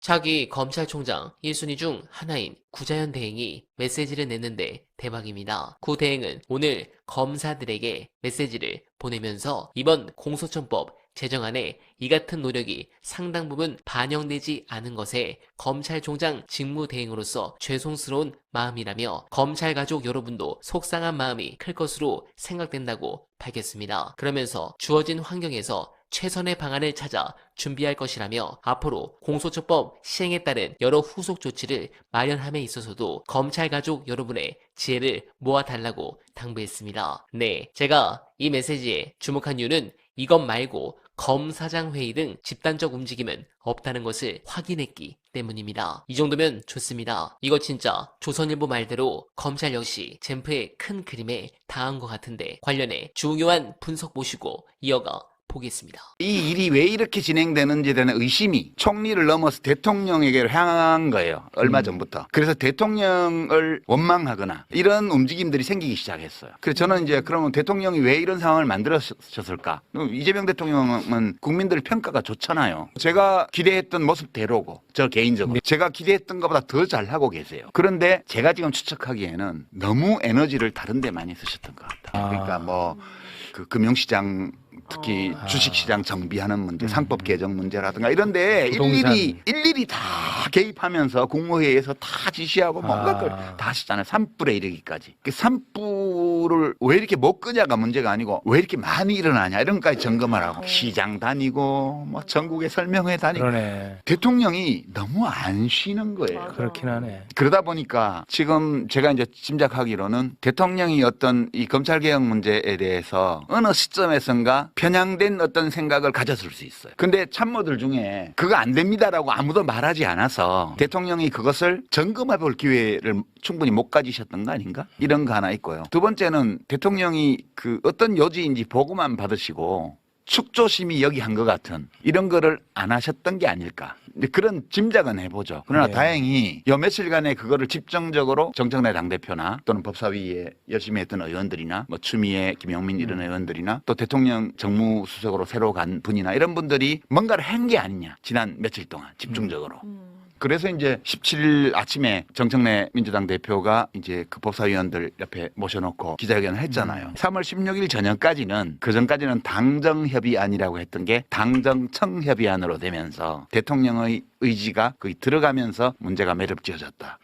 차기 검찰총장 1순위 중 하나인 구자현 대행이 메시지를 냈는데 대박입니다. 구 대행은 오늘 검사들에게 메시지를 보내면서 이번 공소청법 제정안에 이 같은 노력이 상당 부분 반영되지 않은 것에 검찰총장 직무대행으로서 죄송스러운 마음이라며 검찰 가족 여러분도 속상한 마음이 클 것으로 생각된다고 밝혔습니다. 그러면서 주어진 환경에서 최선의 방안을 찾아 준비할 것이라며 앞으로 공소처법 시행에 따른 여러 후속 조치를 마련함에 있어서도 검찰 가족 여러분의 지혜를 모아달라고 당부했습니다. 네, 제가 이 메시지에 주목한 이유는 이것 말고 검사장 회의 등 집단적 움직임은 없다는 것을 확인했기 때문입니다. 이 정도면 좋습니다. 이거 진짜 조선일보 말대로 검찰 역시 젠프의 큰 그림에 닿은 것 같은데 관련해 중요한 분석 모시고 이어가 보겠습니다. 이 일이 왜 이렇게 진행되는지에 대한 의심이 총리를 넘어서 대통령에게 향한 거예요. 얼마 전부터. 그래서 대통령을 원망하거나 이런 움직임들이 생기기 시작했어요. 그래서 저는 이제 그러면 대통령이 왜 이런 상황을 만들었을까? 이재명 대통령은 국민들 평가가 좋잖아요. 제가 기대했던 모습대로고 저 개인적으로 제가 기대했던 것보다 더 잘하고 계세요. 그런데 제가 지금 추측하기에는 너무 에너지를 다른 데 많이 쓰셨던 것 같아요. 그러니까 뭐 그 금융시장 특히 주식시장 정비하는 문제, 상법 개정 문제라든가 이런데 일일이 다 개입하면서 국무회의에서 다 지시하고 뭔가 걸 다 하시잖아요. 산불에 이르기까지. 그 산불을 왜 이렇게 못 끄냐가 문제가 아니고 왜 이렇게 많이 일어나냐 이런 것까지 점검을 하고 시장 다니고 뭐 전국에 설명회 다니고 그러네. 대통령이 너무 안 쉬는 거예요. 그렇긴 하네. 그러다 보니까 지금 제가 이제 짐작하기로는 대통령이 어떤 이 검찰개혁 문제에 대해서 어느 시점에선가 편향된 어떤 생각을 가졌을 수 있어요. 근데 참모들 중에 그거 안 됩니다라고 아무도 말하지 않아서 대통령이 그것을 점검해 볼 기회를 충분히 못 가지셨던 거 아닌가? 이런 거 하나 있고요. 두 번째는 대통령이 그 어떤 요지인지 보고만 받으시고 축조심이 여기 한 것 같은 이런 거를 안 하셨던 게 아닐까. 그런 짐작은 해보죠. 그러나 네. 다행히 요 며칠간에 그거를 집중적으로 정청래 당대표나 또는 법사위에 열심히 했던 의원들이나 뭐 추미애, 김용민 이런 의원들이나 또 대통령 정무수석으로 새로 간 분이나 이런 분들이 뭔가를 한 게 아니냐. 지난 며칠 동안 집중적으로. 그래서 이제 17일 아침에 정청래 민주당 대표가 이제 그 법사위원들 옆에 모셔놓고 기자회견을 했잖아요. 3월 16일 저녁까지는 그 전까지는 당정협의안이라고 했던 게 당정청협의안으로 되면서 대통령의 의지가 거의 들어가면서 문제가 매듭지어졌다.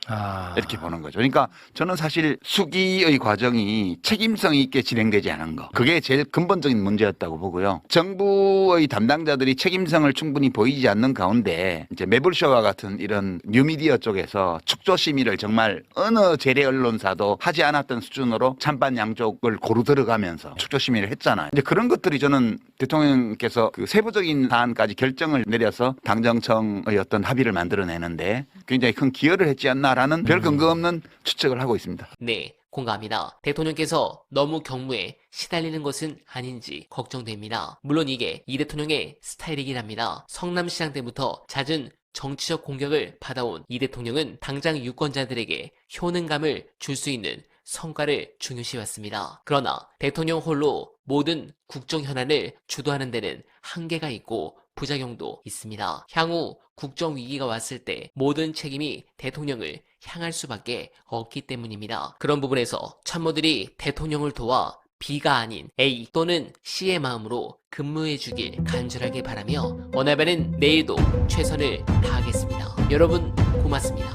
이렇게 보는 거죠. 그러니까 저는 사실 수기의 과정이 책임성 있게 진행되지 않은 거. 그게 제일 근본적인 문제였다고 보고요. 정부의 담당자들이 책임성을 충분히 보이지 않는 가운데 이제 매불쇼와 같은 이런 뉴미디어 쪽에서 축조심의를 정말 어느 재래 언론사도 하지 않았던 수준으로 찬반 양쪽을 고루 들어가면서 축조심의를 했잖아요. 이제 그런 것들이 저는 대통령께서 그 세부적인 사안까지 결정을 내려서 당정청의 어떤 합의를 만들어내는데 굉장히 큰 기여를 했지 않나라는 별 근거 없는 추측을 하고 있습니다. 네, 공감합니다. 대통령께서 너무 경무에 시달리는 것은 아닌지 걱정됩니다. 물론 이게 이 대통령의 스타일이긴 합니다. 성남시장 때부터 잦은 정치적 공격을 받아온 이 대통령은 당장 유권자들에게 효능감을 줄 수 있는 성과를 중요시했습니다. 그러나 대통령 홀로 모든 국정 현안을 주도하는 데는 한계가 있고 부작용도 있습니다. 향후 국정 위기가 왔을 때 모든 책임이 대통령을 향할 수밖에 없기 때문입니다. 그런 부분에서 참모들이 대통령을 도와 B가 아닌 A 또는 C의 마음으로 근무해 주길 간절하게 바라며 원활바는 내일도 최선을 다하겠습니다. 여러분 고맙습니다.